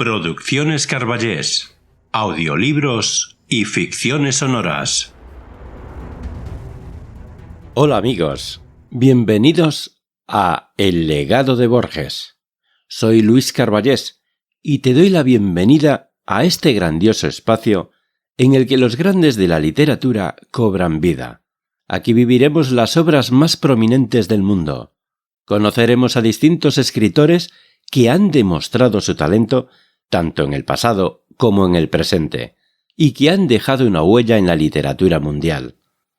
Producciones Carballés, audiolibros y ficciones sonoras. Hola amigos, bienvenidos a El legado de Borges. Soy Luis Carballés y te doy la bienvenida a este grandioso espacio en el que los grandes de la literatura cobran vida. Aquí viviremos las obras más prominentes del mundo. Conoceremos a distintos escritores que han demostrado su talento tanto en el pasado como en el presente, y que han dejado una huella en la literatura mundial.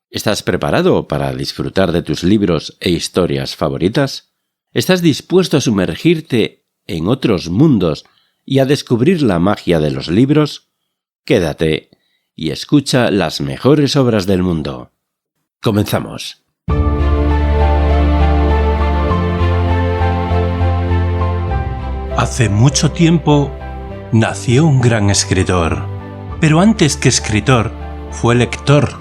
¿Estás preparado para disfrutar de tus libros e historias favoritas? ¿Estás dispuesto a sumergirte en otros mundos y a descubrir la magia de los libros? Quédate y escucha las mejores obras del mundo. Comenzamos. Hace mucho tiempo nació un gran escritor, pero antes que escritor fue lector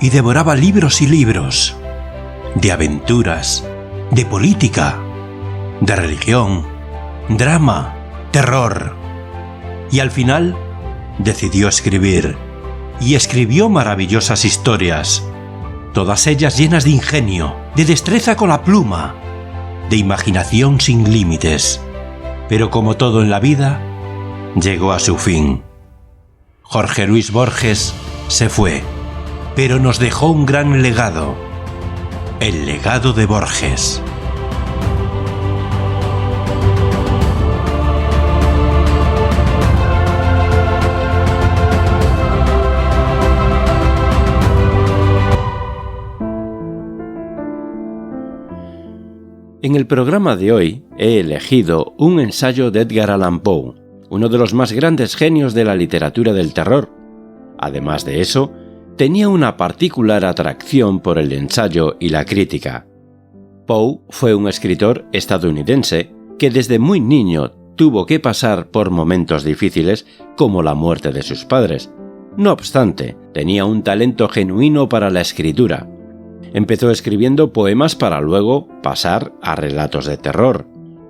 y devoraba libros y libros, de aventuras, de política, de religión, drama, terror, y al final decidió escribir, y escribió maravillosas historias, todas ellas llenas de ingenio, de destreza con la pluma, de imaginación sin límites. Pero como todo en la vida, llegó a su fin. Jorge Luis Borges se fue, pero nos dejó un gran legado. El legado de Borges. En el programa de hoy he elegido un ensayo de Edgar Allan Poe, uno de los más grandes genios de la literatura del terror. Además de eso, tenía una particular atracción por el ensayo y la crítica. Poe fue un escritor estadounidense que desde muy niño tuvo que pasar por momentos difíciles como la muerte de sus padres. No obstante, tenía un talento genuino para la escritura. Empezó escribiendo poemas para luego pasar a relatos de terror.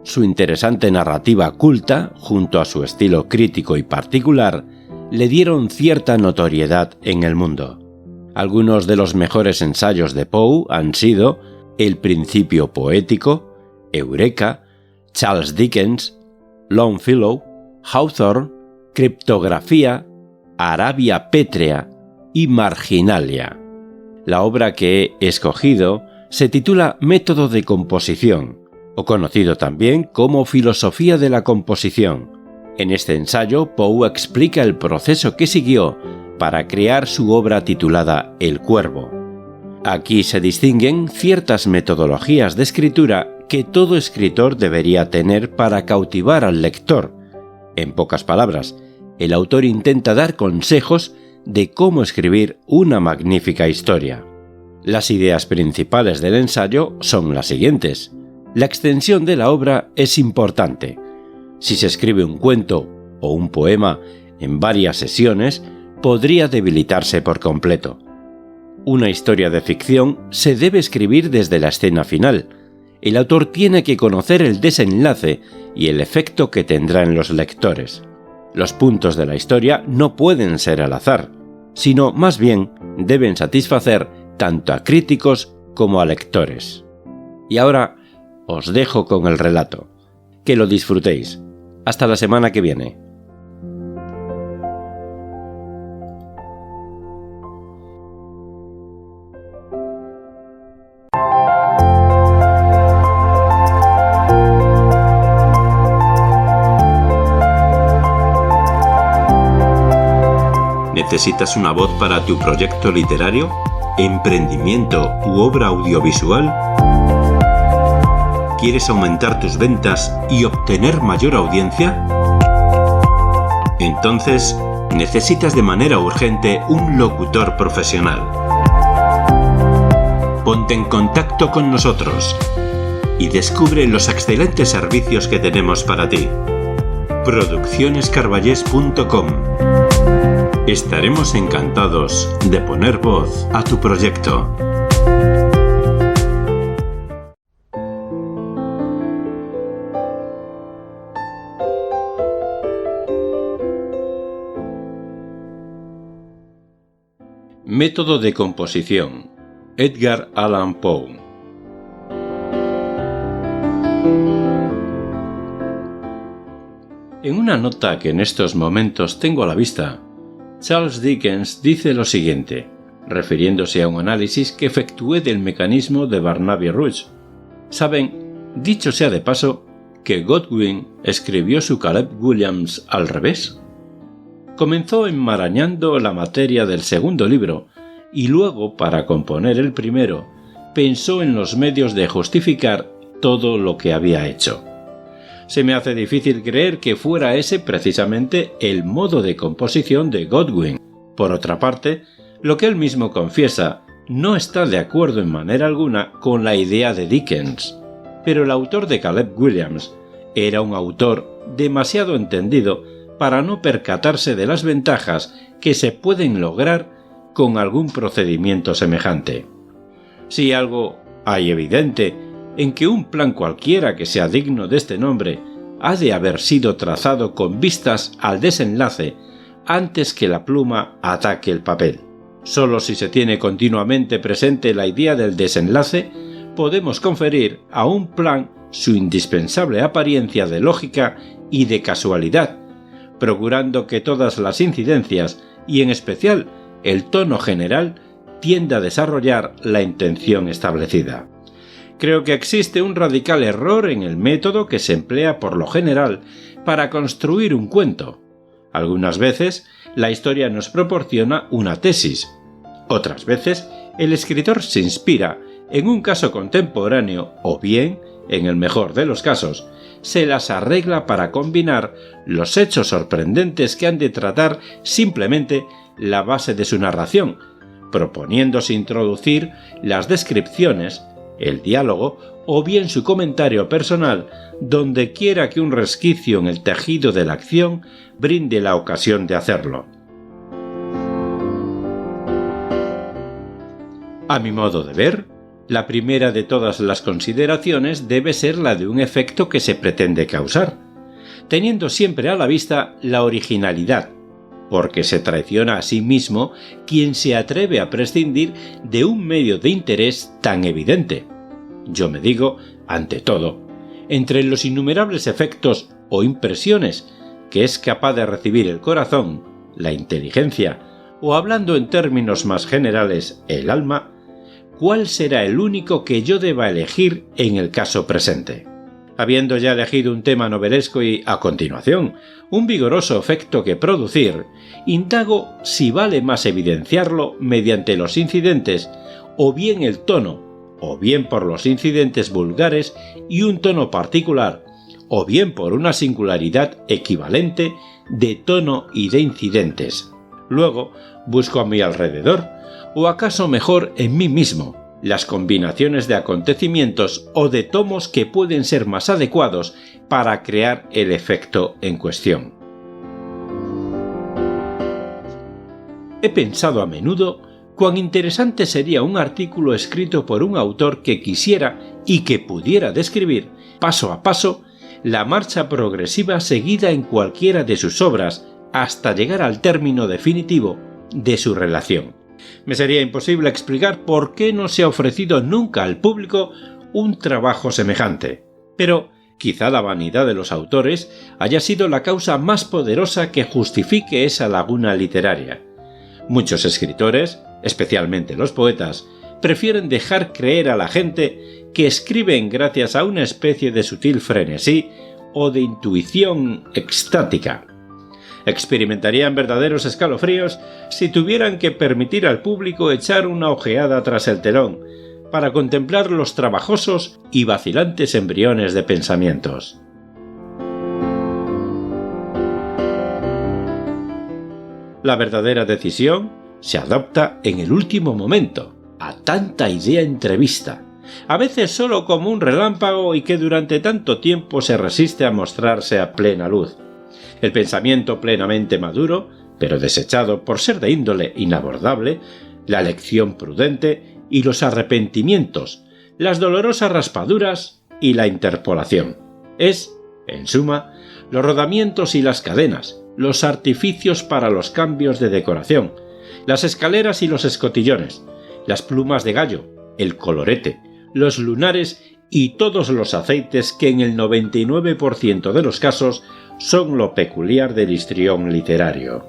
Su interesante narrativa culta, junto a su estilo crítico y particular, le dieron cierta notoriedad en el mundo. Algunos de los mejores ensayos de Poe han sido El principio poético, Eureka, Charles Dickens, Longfellow, Hawthorne, Criptografía, Arabia Pétrea y Marginalia. La obra que he escogido se titula Método de composición, o conocido también como Filosofía de la composición. En este ensayo, Poe explica el proceso que siguió para crear su obra titulada El Cuervo. Aquí se distinguen ciertas metodologías de escritura que todo escritor debería tener para cautivar al lector. En pocas palabras, el autor intenta dar consejos de cómo escribir una magnífica historia. Las ideas principales del ensayo son las siguientes. La extensión de la obra es importante. Si se escribe un cuento o un poema en varias sesiones, podría debilitarse por completo. Una historia de ficción se debe escribir desde la escena final. El autor tiene que conocer el desenlace y el efecto que tendrá en los lectores. Los puntos de la historia no pueden ser al azar, sino más bien deben satisfacer tanto a críticos como a lectores. Y ahora os dejo con el relato. Que lo disfrutéis. Hasta la semana que viene. ¿Necesitas una voz para tu proyecto literario, emprendimiento u obra audiovisual? ¿Quieres aumentar tus ventas y obtener mayor audiencia? Entonces, necesitas de manera urgente un locutor profesional. Ponte en contacto con nosotros y descubre los excelentes servicios que tenemos para ti. Produccionescarballés.com. Estaremos encantados de poner voz a tu proyecto. Método de composición. Edgar Allan Poe. En una nota que en estos momentos tengo a la vista, Charles Dickens dice lo siguiente, refiriéndose a un análisis que efectué del mecanismo de Barnaby Rudge. Saben, dicho sea de paso, que Godwin escribió su Caleb Williams al revés. Comenzó enmarañando la materia del segundo libro y luego, para componer el primero, pensó en los medios de justificar todo lo que había hecho. Se me hace difícil creer que fuera ese precisamente el modo de composición de Godwin. Por otra parte, lo que él mismo confiesa no está de acuerdo en manera alguna con la idea de Dickens. Pero el autor de Caleb Williams era un autor demasiado entendido para no percatarse de las ventajas que se pueden lograr con algún procedimiento semejante. Si algo hay evidente en que un plan cualquiera que sea digno de este nombre ha de haber sido trazado con vistas al desenlace antes que la pluma ataque el papel. Solo si se tiene continuamente presente la idea del desenlace, podemos conferir a un plan su indispensable apariencia de lógica y de casualidad, procurando que todas las incidencias, y en especial el tono general, tienda a desarrollar la intención establecida. Creo que existe un radical error en el método que se emplea por lo general para construir un cuento. Algunas veces la historia nos proporciona una tesis. Otras veces el escritor se inspira en un caso contemporáneo o bien, en el mejor de los casos, se las arregla para combinar los hechos sorprendentes que han de tratar simplemente la base de su narración, proponiéndose introducir las descripciones, el diálogo o bien su comentario personal donde quiera que un resquicio en el tejido de la acción brinde la ocasión de hacerlo. A mi modo de ver, la primera de todas las consideraciones debe ser la de un efecto que se pretende causar, teniendo siempre a la vista la originalidad, porque se traiciona a sí mismo quien se atreve a prescindir de un medio de interés tan evidente. Yo me digo, ante todo, entre los innumerables efectos o impresiones que es capaz de recibir el corazón, la inteligencia, o hablando en términos más generales, el alma, ¿cuál será el único que yo deba elegir en el caso presente? Habiendo ya elegido un tema novelesco y, a continuación, un vigoroso efecto que producir, indago si vale más evidenciarlo mediante los incidentes, o bien el tono, o bien por los incidentes vulgares y un tono particular, o bien por una singularidad equivalente de tono y de incidentes. Luego, busco a mi alrededor, o acaso mejor en mí mismo, las combinaciones de acontecimientos o de tomos que pueden ser más adecuados para crear el efecto en cuestión. He pensado a menudo cuán interesante sería un artículo escrito por un autor que quisiera y que pudiera describir, paso a paso, la marcha progresiva seguida en cualquiera de sus obras hasta llegar al término definitivo de su relación. Me sería imposible explicar por qué no se ha ofrecido nunca al público un trabajo semejante, pero quizá la vanidad de los autores haya sido la causa más poderosa que justifique esa laguna literaria. Muchos escritores, especialmente los poetas, prefieren dejar creer a la gente que escriben gracias a una especie de sutil frenesí o de intuición extática. Experimentarían verdaderos escalofríos si tuvieran que permitir al público echar una ojeada tras el telón para contemplar los trabajosos y vacilantes embriones de pensamientos. La verdadera decisión se adopta en el último momento, a tanta idea entrevista, a veces solo como un relámpago y que durante tanto tiempo se resiste a mostrarse a plena luz. El pensamiento plenamente maduro, pero desechado por ser de índole inabordable, la elección prudente y los arrepentimientos, las dolorosas raspaduras y la interpolación. Es, en suma, los rodamientos y las cadenas, los artificios para los cambios de decoración, las escaleras y los escotillones, las plumas de gallo, el colorete, los lunares y todos los aceites que en el 99% de los casos son lo peculiar del histrión literario.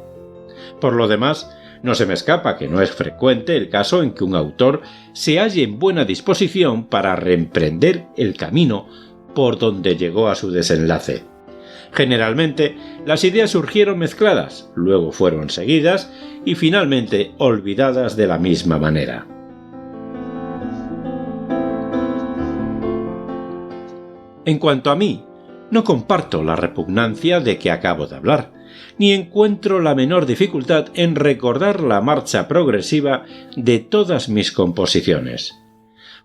Por lo demás, no se me escapa que no es frecuente el caso en que un autor se halle en buena disposición para reemprender el camino por donde llegó a su desenlace. Generalmente, las ideas surgieron mezcladas, luego fueron seguidas y finalmente olvidadas de la misma manera. En cuanto a mí, no comparto la repugnancia de que acabo de hablar, ni encuentro la menor dificultad en recordar la marcha progresiva de todas mis composiciones.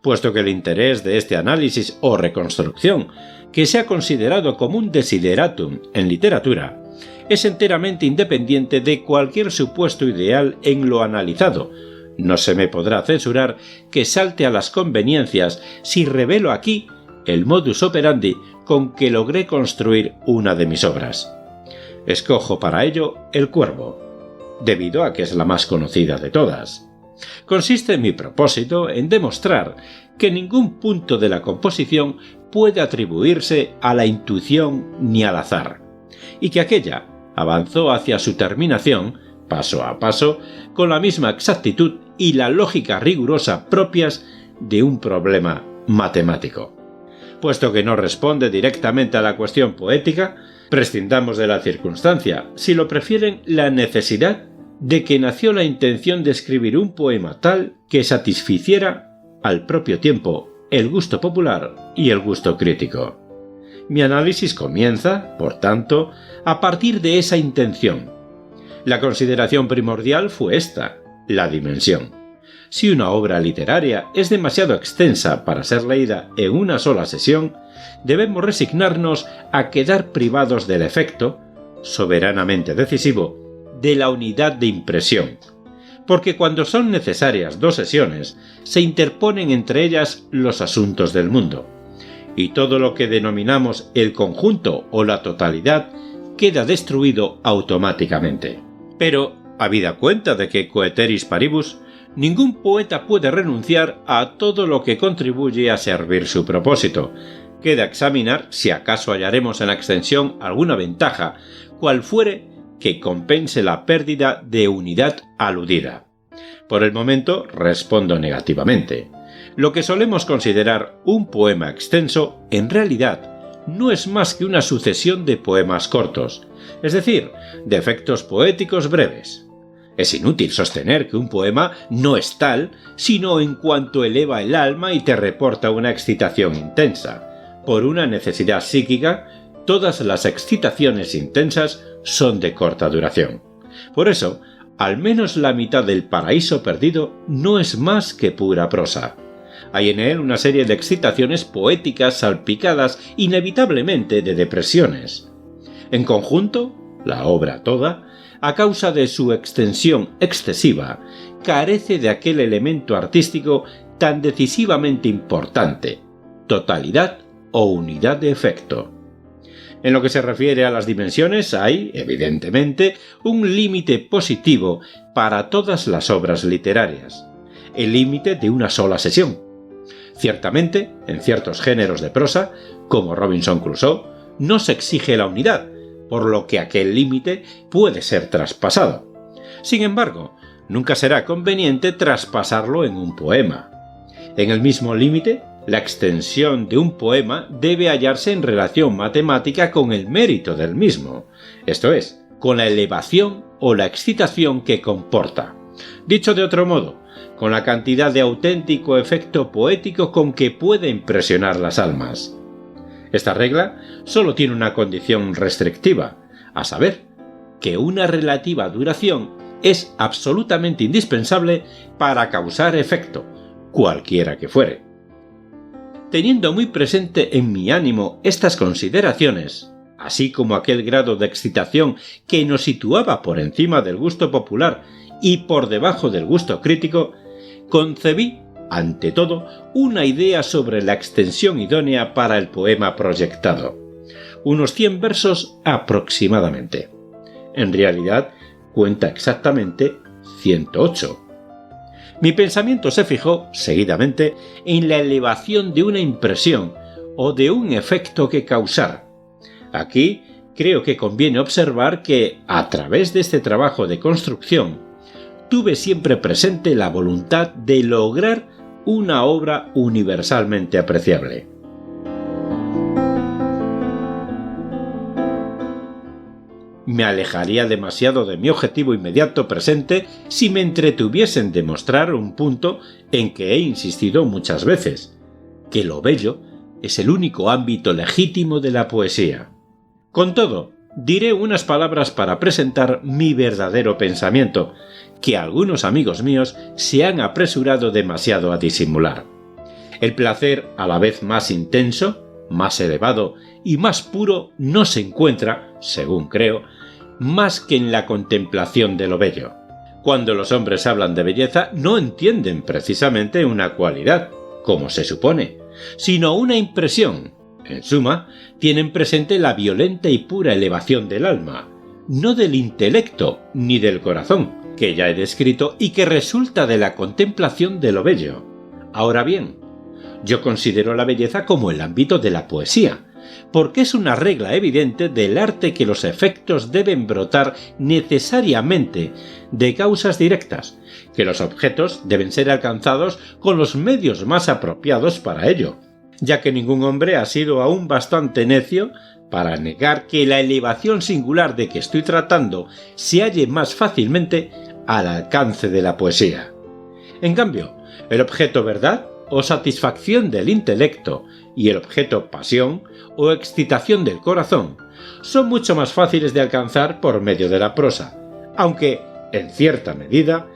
Puesto que el interés de este análisis o reconstrucción, que se ha considerado como un desideratum en literatura, es enteramente independiente de cualquier supuesto ideal en lo analizado, no se me podrá censurar que salte a las conveniencias si revelo aquí el modus operandi con que logré construir una de mis obras. Escojo para ello El Cuervo, debido a que es la más conocida de todas. Consiste mi propósito en demostrar que ningún punto de la composición puede atribuirse a la intuición ni al azar, y que aquella avanzó hacia su terminación, paso a paso, con la misma exactitud y la lógica rigurosa propias de un problema matemático. Puesto que no responde directamente a la cuestión poética, prescindamos de la circunstancia, si lo prefieren, la necesidad de que nació la intención de escribir un poema tal que satisficiera al propio tiempo el gusto popular y el gusto crítico. Mi análisis comienza, por tanto, a partir de esa intención. La consideración primordial fue esta, la dimensión. Si una obra literaria es demasiado extensa para ser leída en una sola sesión, debemos resignarnos a quedar privados del efecto, soberanamente decisivo, de la unidad de impresión, porque cuando son necesarias 2 sesiones, se interponen entre ellas los asuntos del mundo, y todo lo que denominamos el conjunto o la totalidad queda destruido automáticamente. Pero, habida cuenta de que coeteris paribus, ningún poeta puede renunciar a todo lo que contribuye a servir su propósito. Queda examinar si acaso hallaremos en la extensión alguna ventaja, cual fuere que compense la pérdida de unidad aludida. Por el momento respondo negativamente. Lo que solemos considerar un poema extenso, en realidad, no es más que una sucesión de poemas cortos, es decir, de efectos poéticos breves. Es inútil sostener que un poema no es tal, sino en cuanto eleva el alma y te reporta una excitación intensa. Por una necesidad psíquica, todas las excitaciones intensas son de corta duración. Por eso, al menos la mitad del Paraíso Perdido no es más que pura prosa. Hay en él una serie de excitaciones poéticas salpicadas inevitablemente de depresiones. En conjunto, la obra toda, a causa de su extensión excesiva, carece de aquel elemento artístico tan decisivamente importante, totalidad o unidad de efecto. En lo que se refiere a las dimensiones, hay, evidentemente, un límite positivo para todas las obras literarias, el límite de una sola sesión. Ciertamente, en ciertos géneros de prosa, como Robinson Crusoe, no se exige la unidad, por lo que aquel límite puede ser traspasado. Sin embargo, nunca será conveniente traspasarlo en un poema. En el mismo límite, la extensión de un poema debe hallarse en relación matemática con el mérito del mismo, esto es, con la elevación o la excitación que comporta. Dicho de otro modo, con la cantidad de auténtico efecto poético con que puede impresionar las almas. Esta regla solo tiene una condición restrictiva, a saber, que una relativa duración es absolutamente indispensable para causar efecto, cualquiera que fuere. Teniendo muy presente en mi ánimo estas consideraciones, así como aquel grado de excitación que nos situaba por encima del gusto popular y por debajo del gusto crítico, concebí, ante todo, una idea sobre la extensión idónea para el poema proyectado. Unos 100 versos aproximadamente. En realidad, cuenta exactamente 108. Mi pensamiento se fijó, seguidamente, en la elevación de una impresión o de un efecto que causar. Aquí creo que conviene observar que, a través de este trabajo de construcción, tuve siempre presente la voluntad de lograr una obra universalmente apreciable. Me alejaría demasiado de mi objetivo inmediato presente si me entretuviese en demostrar un punto en que he insistido muchas veces, que lo bello es el único ámbito legítimo de la poesía. Con todo, diré unas palabras para presentar mi verdadero pensamiento, que algunos amigos míos se han apresurado demasiado a disimular. El placer, a la vez más intenso, más elevado y más puro, no se encuentra, según creo, más que en la contemplación de lo bello. Cuando los hombres hablan de belleza, no entienden precisamente una cualidad, como se supone, sino una impresión. En suma, tienen presente la violenta y pura elevación del alma, no del intelecto ni del corazón, que ya he descrito y que resulta de la contemplación de lo bello. Ahora bien, yo considero la belleza como el ámbito de la poesía, porque es una regla evidente del arte que los efectos deben brotar necesariamente de causas directas, que los objetos deben ser alcanzados con los medios más apropiados para ello, ya que ningún hombre ha sido aún bastante necio para negar que la elevación singular de que estoy tratando se halle más fácilmente al alcance de la poesía. En cambio, el objeto verdad o satisfacción del intelecto y el objeto pasión o excitación del corazón son mucho más fáciles de alcanzar por medio de la prosa, aunque, en cierta medida,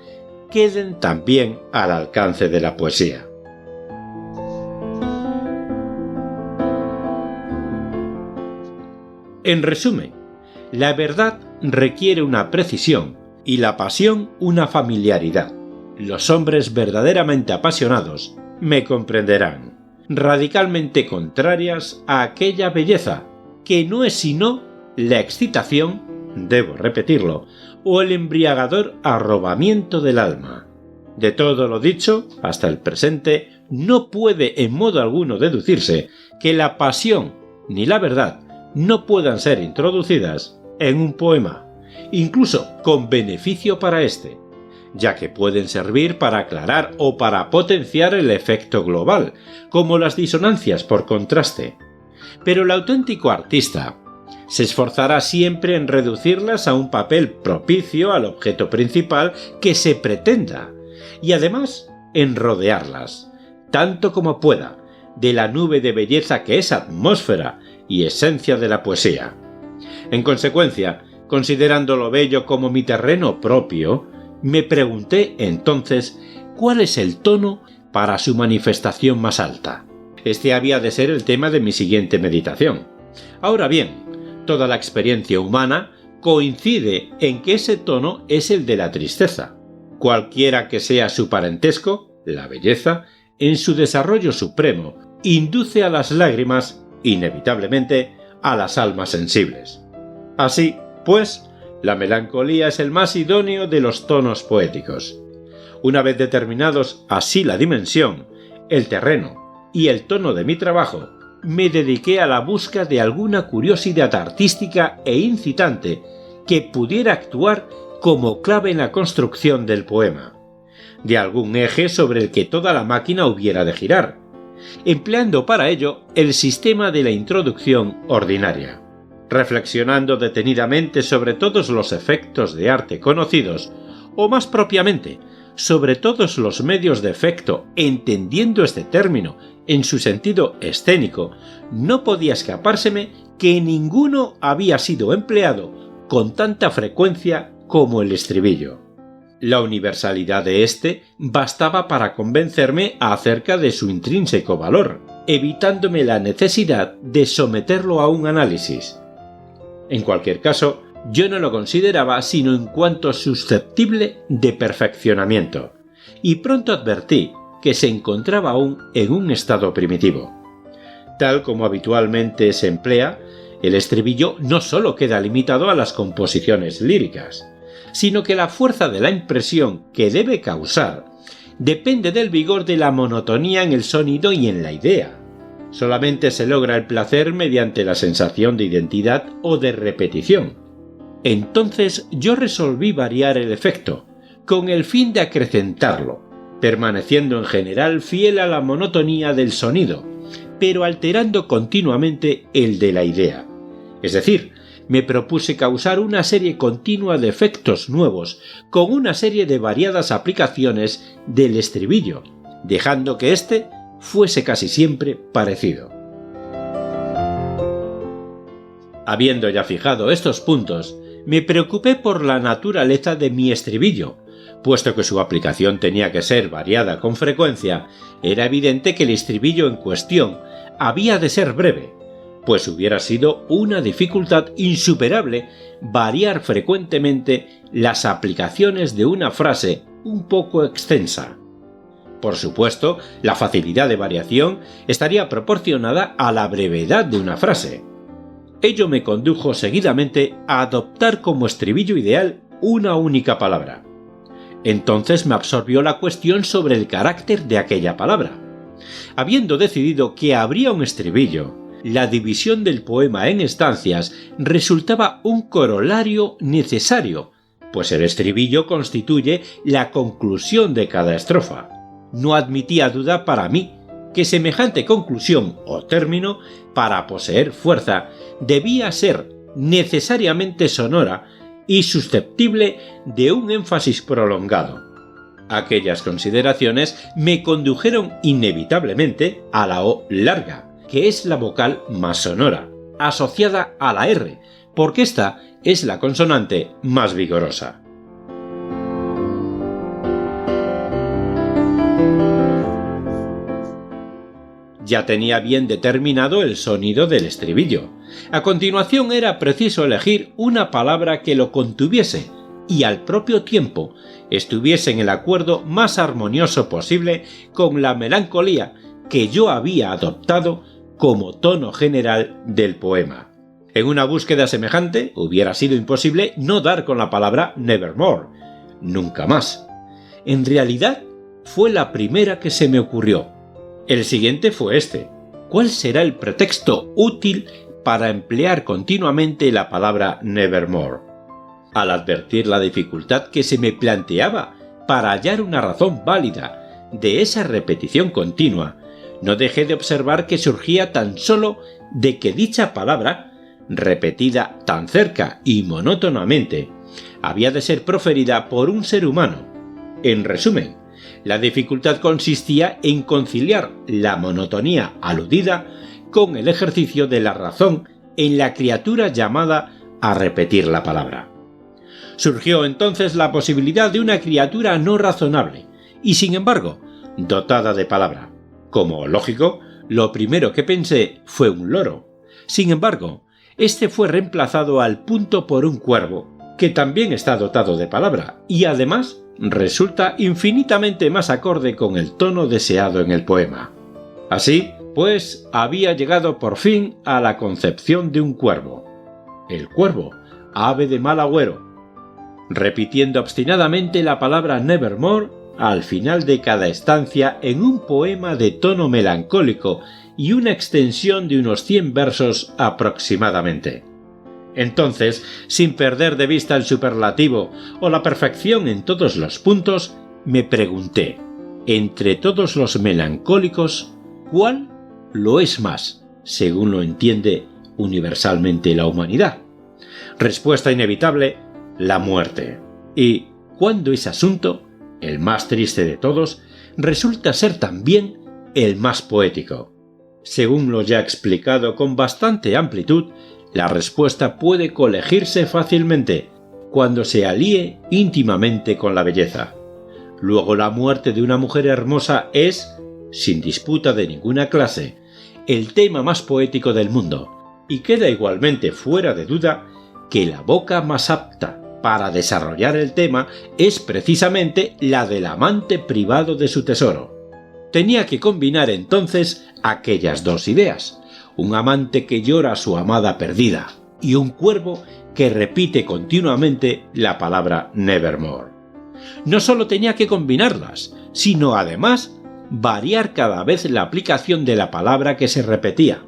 queden también al alcance de la poesía. En resumen, la verdad requiere una precisión y la pasión una familiaridad. Los hombres verdaderamente apasionados me comprenderán, radicalmente contrarias a aquella belleza, que no es sino la excitación, debo repetirlo, o el embriagador arrobamiento del alma. De todo lo dicho, hasta el presente, no puede en modo alguno deducirse que la pasión ni la verdad no puedan ser introducidas en un poema, incluso con beneficio para éste, ya que pueden servir para aclarar o para potenciar el efecto global, como las disonancias por contraste. Pero el auténtico artista se esforzará siempre en reducirlas a un papel propicio al objeto principal que se pretenda, y además en rodearlas, tanto como pueda, de la nube de belleza que es atmósfera y esencia de la poesía. En consecuencia, considerando lo bello como mi terreno propio, me pregunté entonces cuál es el tono para su manifestación más alta. Este había de ser el tema de mi siguiente meditación. Ahora bien, toda la experiencia humana coincide en que ese tono es el de la tristeza. Cualquiera que sea su parentesco, la belleza, en su desarrollo supremo, induce a las lágrimas, inevitablemente, a las almas sensibles. Así, pues, la melancolía es el más idóneo de los tonos poéticos. Una vez determinados así la dimensión, el terreno y el tono de mi trabajo, me dediqué a la busca de alguna curiosidad artística e incitante que pudiera actuar como clave en la construcción del poema, de algún eje sobre el que toda la máquina hubiera de girar, empleando para ello el sistema de la introducción ordinaria. Reflexionando detenidamente sobre todos los efectos de arte conocidos, o más propiamente, sobre todos los medios de efecto, entendiendo este término en su sentido escénico, no podía escapárseme que ninguno había sido empleado con tanta frecuencia como el estribillo. La universalidad de éste bastaba para convencerme acerca de su intrínseco valor, evitándome la necesidad de someterlo a un análisis. En cualquier caso, yo no lo consideraba sino en cuanto susceptible de perfeccionamiento, y pronto advertí que se encontraba aún en un estado primitivo. Tal como habitualmente se emplea, el estribillo no solo queda limitado a las composiciones líricas, sino que la fuerza de la impresión que debe causar depende del vigor de la monotonía en el sonido y en la idea. Solamente se logra el placer mediante la sensación de identidad o de repetición. Entonces yo resolví variar el efecto, con el fin de acrecentarlo, permaneciendo en general fiel a la monotonía del sonido, pero alterando continuamente el de la idea. Es decir, me propuse causar una serie continua de efectos nuevos, con una serie de variadas aplicaciones del estribillo, dejando que éste fuese casi siempre parecido. Habiendo ya fijado estos puntos, me preocupé por la naturaleza de mi estribillo. Puesto que su aplicación tenía que ser variada con frecuencia, era evidente que el estribillo en cuestión había de ser breve, pues hubiera sido una dificultad insuperable variar frecuentemente las aplicaciones de una frase un poco extensa. Por supuesto, la facilidad de variación estaría proporcionada a la brevedad de una frase. Ello me condujo seguidamente a adoptar como estribillo ideal una única palabra. Entonces me absorbió la cuestión sobre el carácter de aquella palabra. Habiendo decidido que habría un estribillo, la división del poema en estancias resultaba un corolario necesario, pues el estribillo constituye la conclusión de cada estrofa. No admitía duda para mí que semejante conclusión o término, para poseer fuerza, debía ser necesariamente sonora y susceptible de un énfasis prolongado. Aquellas consideraciones me condujeron inevitablemente a la O larga, que es la vocal más sonora, asociada a la R, porque esta es la consonante más vigorosa. Ya tenía bien determinado el sonido del estribillo. A continuación era preciso elegir una palabra que lo contuviese y al propio tiempo estuviese en el acuerdo más armonioso posible con la melancolía que yo había adoptado como tono general del poema. En una búsqueda semejante hubiera sido imposible no dar con la palabra nevermore, nunca más. En realidad fue la primera que se me ocurrió. El siguiente fue este: ¿cuál será el pretexto útil para emplear continuamente la palabra nevermore? Al advertir la dificultad que se me planteaba para hallar una razón válida de esa repetición continua, no dejé de observar que surgía tan solo de que dicha palabra, repetida tan cerca y monótonamente, había de ser proferida por un ser humano. En resumen, la dificultad consistía en conciliar la monotonía aludida con el ejercicio de la razón en la criatura llamada a repetir la palabra. Surgió entonces la posibilidad de una criatura no razonable y, sin embargo, dotada de palabra. Como lógico, lo primero que pensé fue un loro. Sin embargo, este fue reemplazado al punto por un cuervo, que también está dotado de palabra y además resulta infinitamente más acorde con el tono deseado en el poema. Así, pues, había llegado por fin a la concepción de un cuervo. El cuervo, ave de mal agüero, repitiendo obstinadamente la palabra nevermore al final de cada estancia en un poema de tono melancólico y una extensión de unos 100 versos aproximadamente. Entonces, sin perder de vista el superlativo o la perfección en todos los puntos, me pregunté, entre todos los melancólicos, ¿cuál lo es más, según lo entiende universalmente la humanidad? Respuesta inevitable: la muerte. Y, cuando ese asunto, el más triste de todos, resulta ser también el más poético. Según lo ya explicado con bastante amplitud, la respuesta puede colegirse fácilmente cuando se alíe íntimamente con la belleza. Luego, la muerte de una mujer hermosa es, sin disputa de ninguna clase, el tema más poético del mundo, y queda igualmente fuera de duda que la boca más apta para desarrollar el tema es precisamente la del amante privado de su tesoro. Tenía que combinar entonces aquellas dos ideas: un amante que llora a su amada perdida, y un cuervo que repite continuamente la palabra Nevermore. No solo tenía que combinarlas, sino además variar cada vez la aplicación de la palabra que se repetía.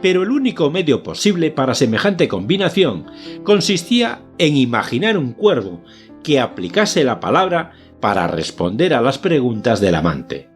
Pero el único medio posible para semejante combinación consistía en imaginar un cuervo que aplicase la palabra para responder a las preguntas del amante.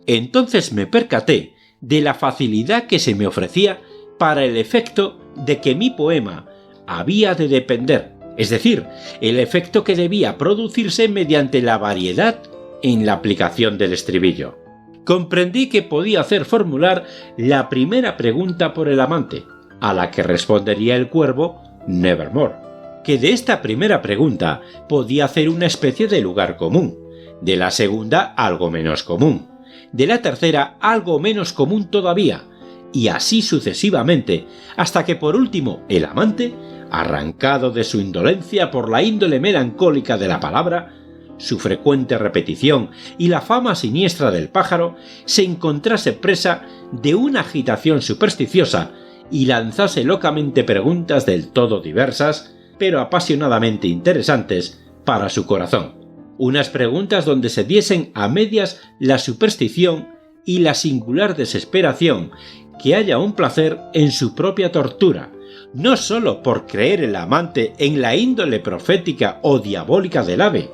Entonces me percaté de la facilidad que se me ofrecía para el efecto de que mi poema había de depender, es decir, el efecto que debía producirse mediante la variedad en la aplicación del estribillo. Comprendí que podía hacer formular la primera pregunta por el amante, a la que respondería el cuervo Nevermore, que de esta primera pregunta podía hacer una especie de lugar común, de la segunda algo menos común, de la tercera algo menos común todavía, y así sucesivamente, hasta que por último el amante, arrancado de su indolencia por la índole melancólica de la palabra, su frecuente repetición y la fama siniestra del pájaro, se encontrase presa de una agitación supersticiosa y lanzase locamente preguntas del todo diversas, pero apasionadamente interesantes para su corazón. Unas preguntas donde se diesen a medias la superstición y la singular desesperación que haya un placer en su propia tortura, no sólo por creer el amante en la índole profética o diabólica del ave,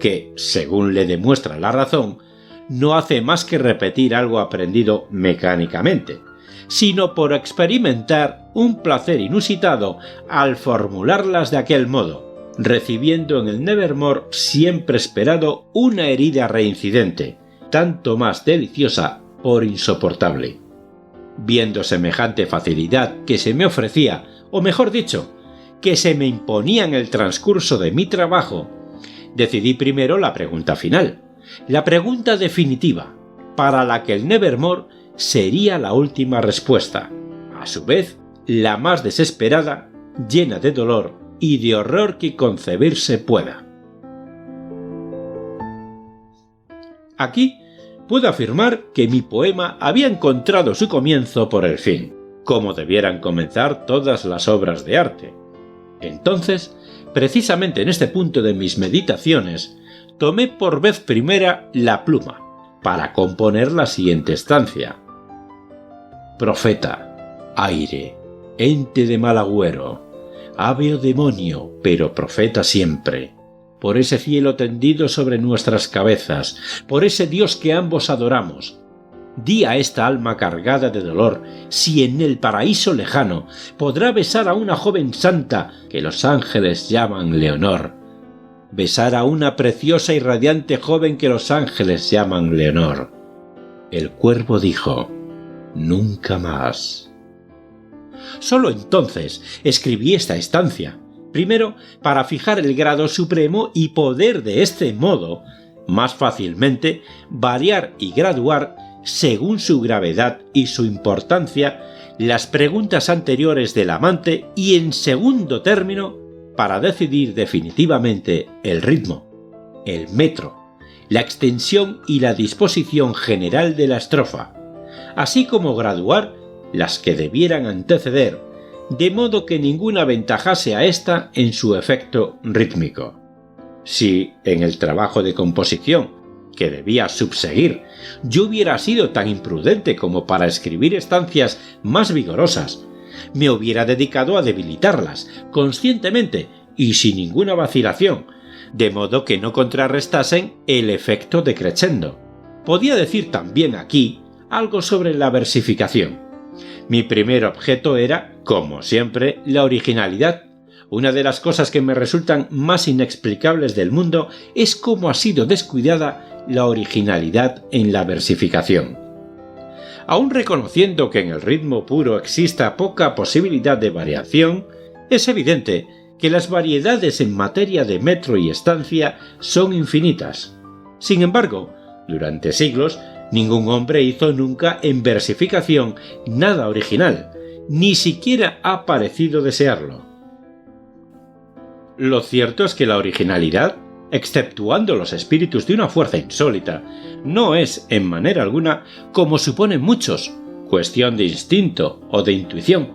que, según le demuestra la razón, no hace más que repetir algo aprendido mecánicamente, sino por experimentar un placer inusitado al formularlas de aquel modo, recibiendo en el Nevermore siempre esperado una herida reincidente, tanto más deliciosa por insoportable. Viendo semejante facilidad que se me ofrecía, o mejor dicho, que se me imponía en el transcurso de mi trabajo, decidí primero la pregunta final, la pregunta definitiva, para la que el Nevermore sería la última respuesta, a su vez la más desesperada, llena de dolor y de horror que concebirse pueda. Aquí puedo afirmar que mi poema había encontrado su comienzo por el fin, como debieran comenzar todas las obras de arte. Entonces, precisamente en este punto de mis meditaciones, tomé por vez primera la pluma para componer la siguiente estancia. Profeta, aire, ente de mal agüero, ave o demonio, pero profeta siempre, por ese cielo tendido sobre nuestras cabezas, por ese Dios que ambos adoramos, di a esta alma cargada de dolor si en el paraíso lejano podrá besar a una joven santa que los ángeles llaman Leonor. Besar a una preciosa y radiante joven que los ángeles llaman Leonor. El cuervo dijo: nunca más. Solo entonces escribí esta estancia, primero para fijar el grado supremo y poder de este modo más fácilmente variar y graduar según su gravedad y su importancia las preguntas anteriores del amante, y en segundo término para decidir definitivamente el ritmo, el metro, la extensión y la disposición general de la estrofa, así como graduar las que debieran anteceder, de modo que ninguna aventajase a ésta en su efecto rítmico. Si en el trabajo de composición que debía subseguir yo hubiera sido tan imprudente como para escribir estancias más vigorosas, me hubiera dedicado a debilitarlas conscientemente y sin ninguna vacilación, de modo que no contrarrestasen el efecto de crescendo. Podía decir también aquí algo sobre la versificación. Mi primer objeto era, como siempre, la originalidad. Una de las cosas que me resultan más inexplicables del mundo es cómo ha sido descuidada la originalidad en la versificación. Aun reconociendo que en el ritmo puro exista poca posibilidad de variación, es evidente que las variedades en materia de metro y estancia son infinitas. Sin embargo, durante siglos, ningún hombre hizo nunca en versificación nada original, ni siquiera ha parecido desearlo. Lo cierto es que la originalidad, exceptuando los espíritus de una fuerza insólita, no es, en manera alguna, como suponen muchos, cuestión de instinto o de intuición.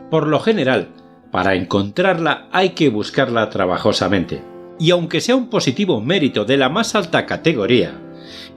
Por lo general, Para encontrarla hay que buscarla trabajosamente. Y aunque sea un positivo mérito de la más alta categoría,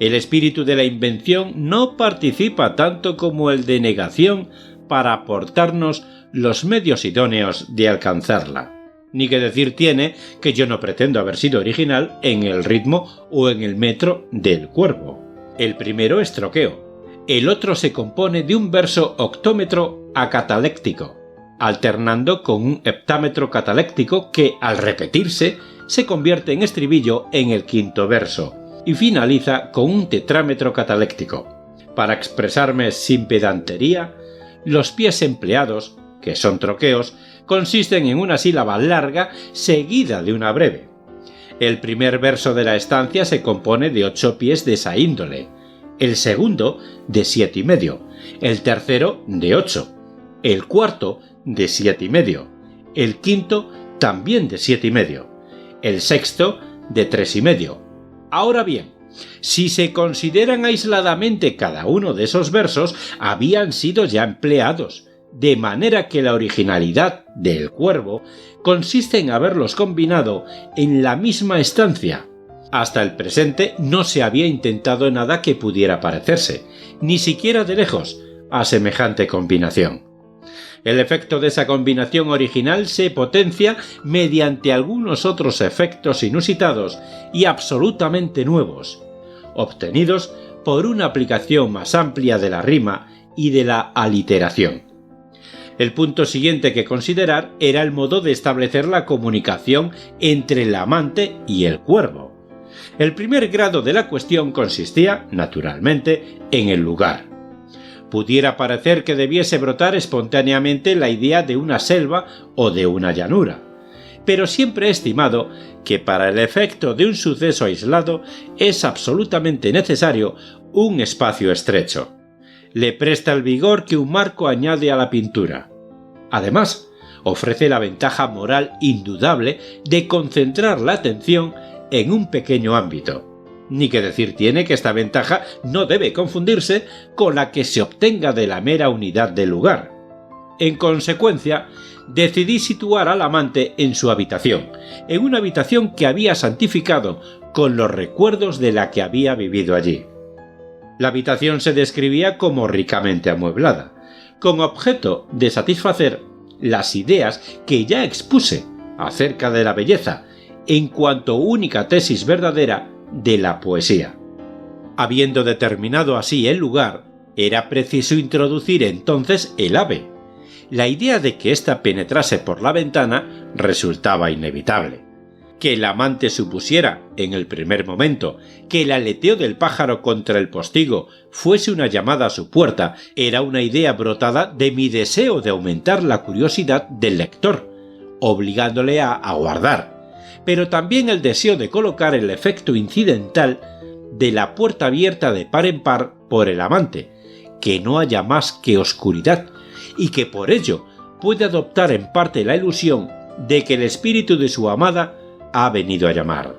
el espíritu de la invención no participa tanto como el de negación para aportarnos los medios idóneos de alcanzarla. Ni que decir tiene que yo no pretendo haber sido original en el ritmo o en el metro del Cuervo. El primero es troqueo, el otro se compone de un verso octómetro acataléctico, alternando con un heptámetro cataléctico que, al repetirse, se convierte en estribillo en el quinto verso, y finaliza con un tetrámetro cataléctico. Para expresarme sin pedantería, los pies empleados, que son troqueos, consisten en una sílaba larga seguida de una breve. El primer verso de la estancia se compone de 8 pies de esa índole, el segundo de 7 y medio, el tercero de 8, el cuarto de 7 y medio, el quinto también de 7 y medio, el sexto de 3 y medio. Ahora bien, si se consideran aisladamente cada uno de esos versos, habían sido ya empleados, de manera que la originalidad del Cuervo consiste en haberlos combinado en la misma estancia. Hasta el presente no se había intentado nada que pudiera parecerse, ni siquiera de lejos, a semejante combinación. El efecto de esa combinación original se potencia mediante algunos otros efectos inusitados y absolutamente nuevos, obtenidos por una aplicación más amplia de la rima y de la aliteración. El punto siguiente que considerar era el modo de establecer la comunicación entre el amante y el Cuervo. El primer grado de la cuestión consistía, naturalmente, en el lugar. Pudiera parecer que debiese brotar espontáneamente la idea de una selva o de una llanura, pero siempre he estimado que para el efecto de un suceso aislado es absolutamente necesario un espacio estrecho. Le presta el vigor que un marco añade a la pintura. Además, ofrece la ventaja moral indudable de concentrar la atención en un pequeño ámbito. Ni que decir tiene que esta ventaja no debe confundirse con la que se obtenga de la mera unidad del lugar. En consecuencia, decidí situar al amante en su habitación, en una habitación que había santificado con los recuerdos de la que había vivido allí. La habitación se describía como ricamente amueblada, con objeto de satisfacer las ideas que ya expuse acerca de la belleza, en cuanto única tesis verdadera de la poesía. Habiendo determinado así el lugar, era preciso introducir entonces el ave. La idea de que ésta penetrase por la ventana resultaba inevitable. Que el amante supusiera, en el primer momento, que el aleteo del pájaro contra el postigo fuese una llamada a su puerta, era una idea brotada de mi deseo de aumentar la curiosidad del lector, obligándole a aguardar, pero también el deseo de colocar el efecto incidental de la puerta abierta de par en par por el amante, que no haya más que oscuridad, y que por ello puede adoptar en parte la ilusión de que el espíritu de su amada ha venido a llamar.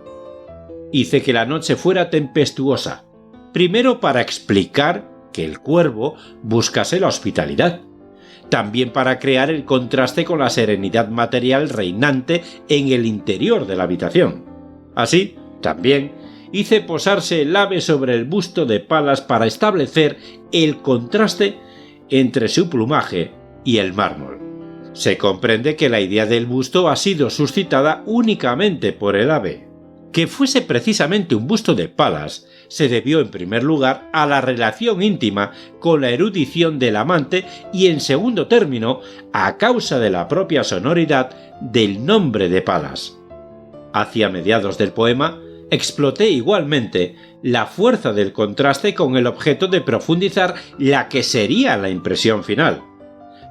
Hice que la noche fuera tempestuosa, primero para explicar que el Cuervo buscase la hospitalidad, también para crear el contraste con la serenidad material reinante en el interior de la habitación. Así, también, hice posarse el ave sobre el busto de Palas para establecer el contraste entre su plumaje y el mármol. Se comprende que la idea del busto ha sido suscitada únicamente por el ave. Que fuese precisamente un busto de Palas se debió en primer lugar a la relación íntima con la erudición del amante y en segundo término a causa de la propia sonoridad del nombre de Palas. Hacia mediados del poema exploté igualmente la fuerza del contraste con el objeto de profundizar la que sería la impresión final.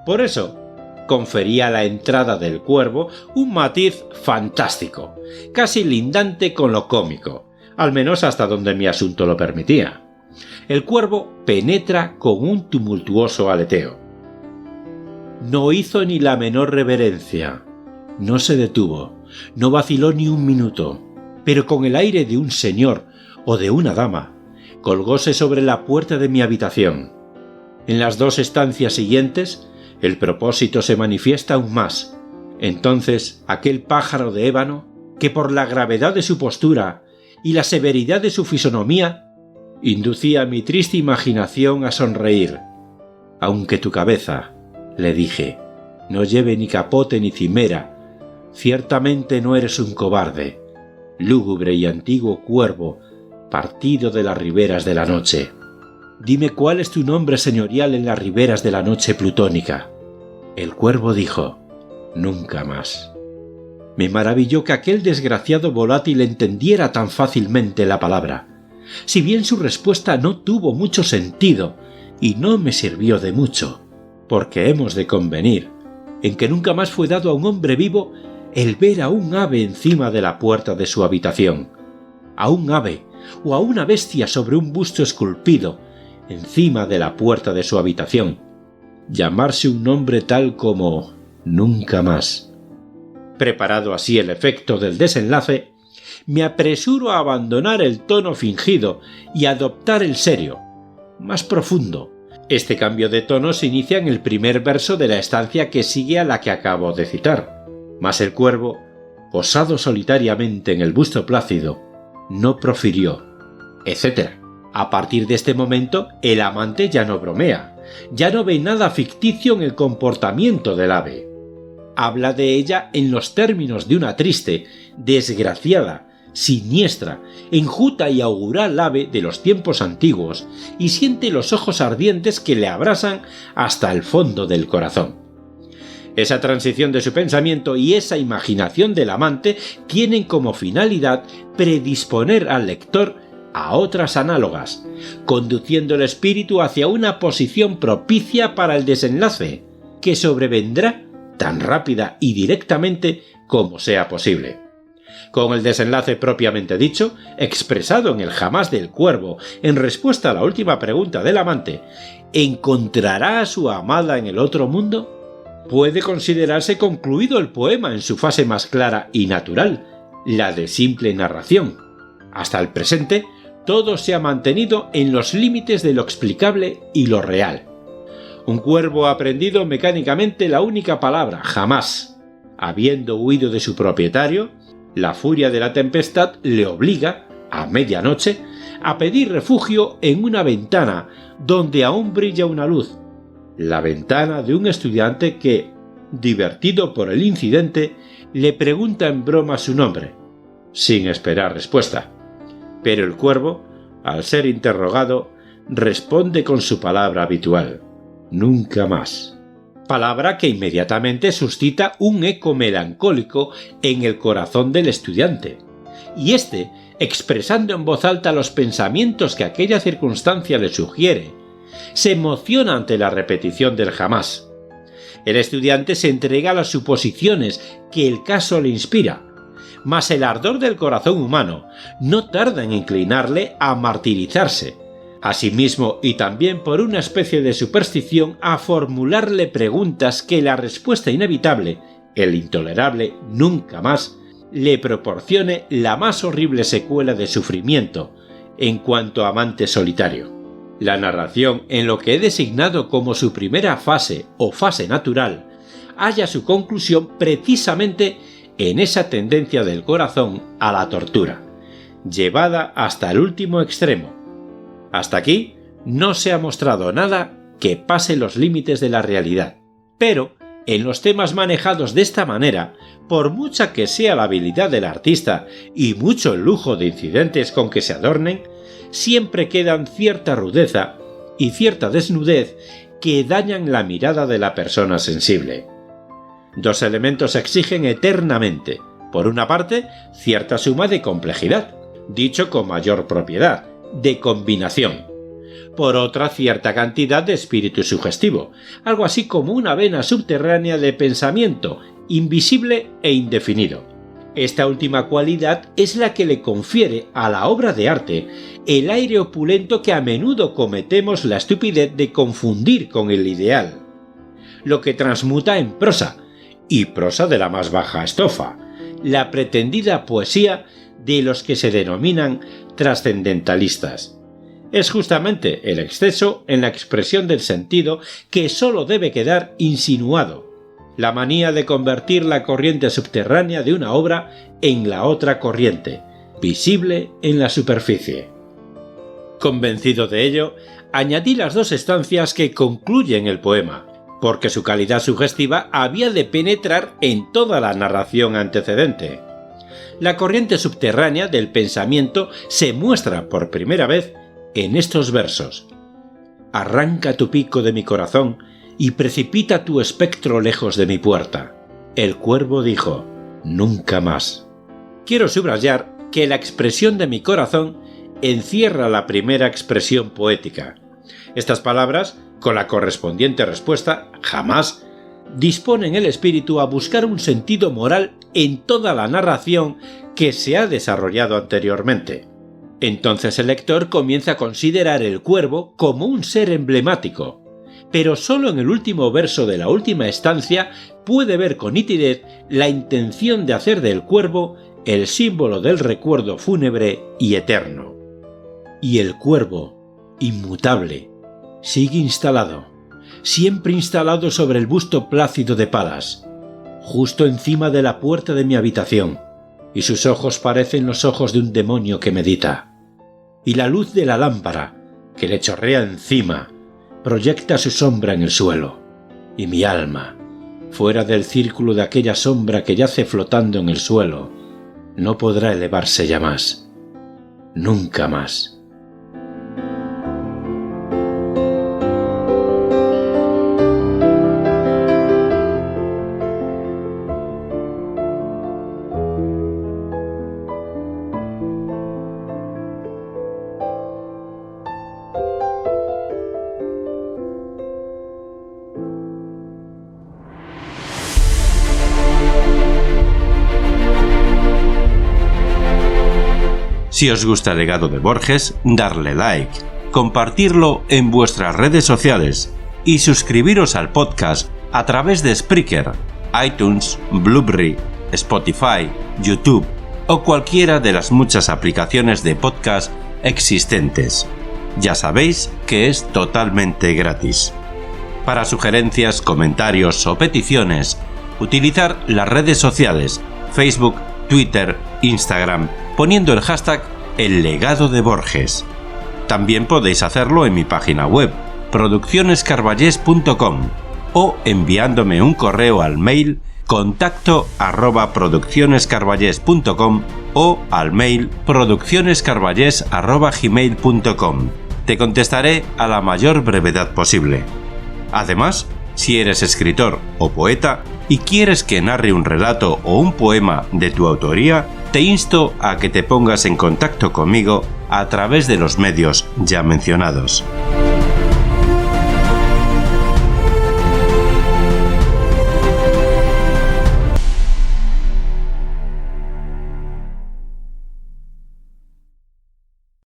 Por eso, confería a la entrada del Cuervo un matiz fantástico, casi lindante con lo cómico, al menos hasta donde mi asunto lo permitía. El Cuervo penetra con un tumultuoso aleteo. No hizo ni la menor reverencia, no se detuvo, no vaciló ni un minuto, pero con el aire de un señor o de una dama, colgóse sobre la puerta de mi habitación. En las 2 estancias siguientes, el propósito se manifiesta aún más. Entonces aquel pájaro de ébano, que por la gravedad de su postura y la severidad de su fisonomía, inducía mi triste imaginación a sonreír. «Aunque tu cabeza», le dije, «no lleve ni capote ni cimera, ciertamente no eres un cobarde, lúgubre y antiguo cuervo, partido de las riberas de la noche. Dime cuál es tu nombre señorial en las riberas de la noche plutónica». El cuervo dijo, «Nunca más». Me maravilló que aquel desgraciado volátil entendiera tan fácilmente la palabra, si bien su respuesta no tuvo mucho sentido y no me sirvió de mucho, porque hemos de convenir en que nunca más fue dado a un hombre vivo el ver a un ave encima de la puerta de su habitación, a un ave o a una bestia sobre un busto esculpido encima de la puerta de su habitación, llamarse un nombre tal como «nunca más». Preparado así el efecto del desenlace, me apresuro a abandonar el tono fingido y a adoptar el serio, más profundo. Este cambio de tono se inicia en el primer verso de la estancia que sigue a la que acabo de citar. Mas el cuervo, posado solitariamente en el busto plácido, no profirió, etc. A partir de este momento, el amante ya no bromea, ya no ve nada ficticio en el comportamiento del ave. Habla de ella en los términos de una triste, desgraciada, siniestra, enjuta y augural ave de los tiempos antiguos, y siente los ojos ardientes que le abrasan hasta el fondo del corazón. Esa transición de su pensamiento y esa imaginación del amante tienen como finalidad predisponer al lector a otras análogas, conduciendo el espíritu hacia una posición propicia para el desenlace, que sobrevendrá tan rápida y directamente como sea posible. Con el desenlace propiamente dicho, expresado en el jamás del cuervo, en respuesta a la última pregunta del amante, ¿encontrará a su amada en el otro mundo?, puede considerarse concluido el poema en su fase más clara y natural, la de simple narración. Hasta el presente, todo se ha mantenido en los límites de lo explicable y lo real. Un cuervo ha aprendido mecánicamente la única palabra, jamás. Habiendo huido de su propietario, la furia de la tempestad le obliga, a medianoche, a pedir refugio en una ventana donde aún brilla una luz, la ventana de un estudiante que, divertido por el incidente, le pregunta en broma su nombre, sin esperar respuesta. Pero el cuervo, al ser interrogado, responde con su palabra habitual, «nunca más». Palabra que inmediatamente suscita un eco melancólico en el corazón del estudiante, y éste, expresando en voz alta los pensamientos que aquella circunstancia le sugiere, se emociona ante la repetición del jamás. El estudiante se entrega a las suposiciones que el caso le inspira, mas el ardor del corazón humano no tarda en inclinarle a martirizarse, asimismo y también por una especie de superstición a formularle preguntas que la respuesta inevitable, el intolerable nunca más, le proporcione la más horrible secuela de sufrimiento en cuanto amante solitario. La narración, en lo que he designado como su primera fase o fase natural, halla su conclusión precisamente en esa tendencia del corazón a la tortura, llevada hasta el último extremo. Hasta aquí no se ha mostrado nada que pase los límites de la realidad, pero en los temas manejados de esta manera, por mucha que sea la habilidad del artista y mucho el lujo de incidentes con que se adornen, siempre quedan cierta rudeza y cierta desnudez que dañan la mirada de la persona sensible. Dos elementos exigen eternamente, por una parte, cierta suma de complejidad, dicho con mayor propiedad, de combinación; por otra, cierta cantidad de espíritu sugestivo, algo así como una vena subterránea de pensamiento, invisible e indefinido. Esta última cualidad es la que le confiere a la obra de arte el aire opulento que a menudo cometemos la estupidez de confundir con el ideal, lo que transmuta en prosa, y prosa de la más baja estofa, la pretendida poesía de los que se denominan trascendentalistas. Es justamente el exceso en la expresión del sentido que sólo debe quedar insinuado, la manía de convertir la corriente subterránea de una obra en la otra corriente, visible en la superficie. Convencido de ello, añadí las 2 estancias que concluyen el poema, porque su calidad sugestiva había de penetrar en toda la narración antecedente. La corriente subterránea del pensamiento se muestra por primera vez en estos versos. Arranca tu pico de mi corazón y precipita tu espectro lejos de mi puerta. El cuervo dijo, nunca más. Quiero subrayar que la expresión de mi corazón encierra la primera expresión poética. Estas palabras, con la correspondiente respuesta, jamás, disponen el espíritu a buscar un sentido moral en toda la narración que se ha desarrollado anteriormente. Entonces el lector comienza a considerar el cuervo como un ser emblemático, pero solo en el último verso de la última estancia puede ver con nitidez la intención de hacer del cuervo el símbolo del recuerdo fúnebre y eterno. Y el cuervo, inmutable, sigue instalado, siempre instalado sobre el busto plácido de Palas, justo encima de la puerta de mi habitación, y sus ojos parecen los ojos de un demonio que medita. Y la luz de la lámpara, que le chorrea encima, proyecta su sombra en el suelo, y mi alma, fuera del círculo de aquella sombra que yace flotando en el suelo, no podrá elevarse ya más, nunca más. Si os gusta el legado de Borges, darle like, compartirlo en vuestras redes sociales y suscribiros al podcast a través de Spreaker, iTunes, Blueberry, Spotify, YouTube o cualquiera de las muchas aplicaciones de podcast existentes. Ya sabéis que es totalmente gratis. Para sugerencias, comentarios o peticiones, utilizar las redes sociales Facebook, Twitter, Instagram, poniendo el hashtag El Legado de Borges. También podéis hacerlo en mi página web, produccionescarballés.com, o enviándome un correo al mail contacto@produccionescarballés.com o al mail produccionescarballés@gmail.com. Te contestaré a la mayor brevedad posible. Además, si eres escritor o poeta y quieres que narre un relato o un poema de tu autoría, te insto a que te pongas en contacto conmigo a través de los medios ya mencionados.